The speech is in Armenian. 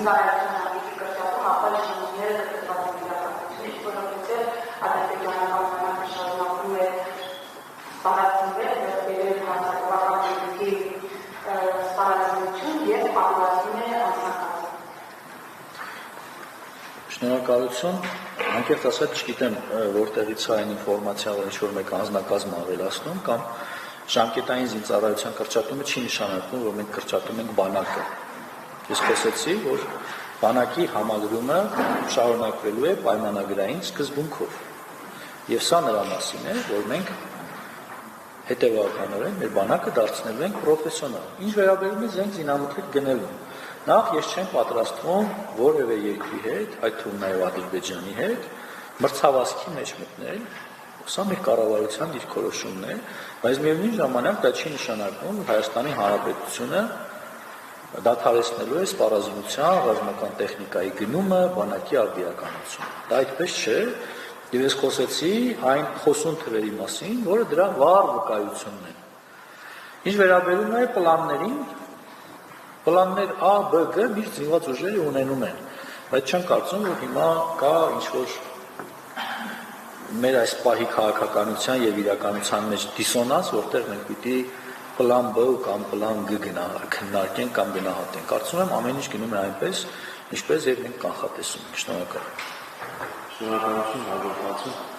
զինվորականների կրթական ապահովությունները դրված իրականություն, որովհետև ադրբեջանական շարունակում է սպառազինվել, վերաբերել հասարակական սպառազինություն եւ ապահովություն է անձնակազմը։ Շնորհակալություն, անկեղծ ասած չգիտեմ որտեղից է այն ինֆորմացիան, որ ինչ-որ մեկ անձնակազմ ավելացնում կամ ժամկետային զինծառայության կրճատումը չի նշանակում, որ մենք կրճատում ենք բանակը։ Ես խոսեցի, որ բանակի համադրումը շարունակվելու է պայմանագրային սկզբունքով։ Եվ սա նրա մասին է, որ մենք հետևականորեն մեր բանակը դարձնելու ենք պրոֆեսիոնալ։ Ինչ վերաբերում է զենք զինամթերք գնելուն։ Նախ ես չեմ պատրաստվում որևէ երկրի հետ, այդ թվում նաև Ադրբեջանի հետ, մրցավազքի մեջ մտնել, սա մեր կառավարության դիրքորոշումն է, բայց միևնույն ժամանակ դա չի նշանակում, որ Հայաստանի Հանրապետությունը դադարեցնելու է սպառազինության, ռազմական տեխնիկայի գնումը, բանակի արդիականությունը։ Դա այդպես չէ, եւ ես խոսեցի այն խոսուն թվերի մասին, որը դրա վառ վկայությունն են։ Ինչ վերաբերում է պլաններին, պլաններ A, B, G միշտ զինված ուժերը ունենում են, բայց չեմ կարծում, որ հիմա կա ինչ-որ մեր այս պահի քաղաքականության եւ իրականության մեջ դիսոնանս, որտեղ մենք պիտի պլան B կամ պլան G քննարկենք կամ գնահատենք։ Կարծում եմ ամեն ինչ գնում է այնպես, ինչպես եւ մենք կանխատեսում ենք։ Շնորհակալ։ Շնորհակալություն, հաջողություն։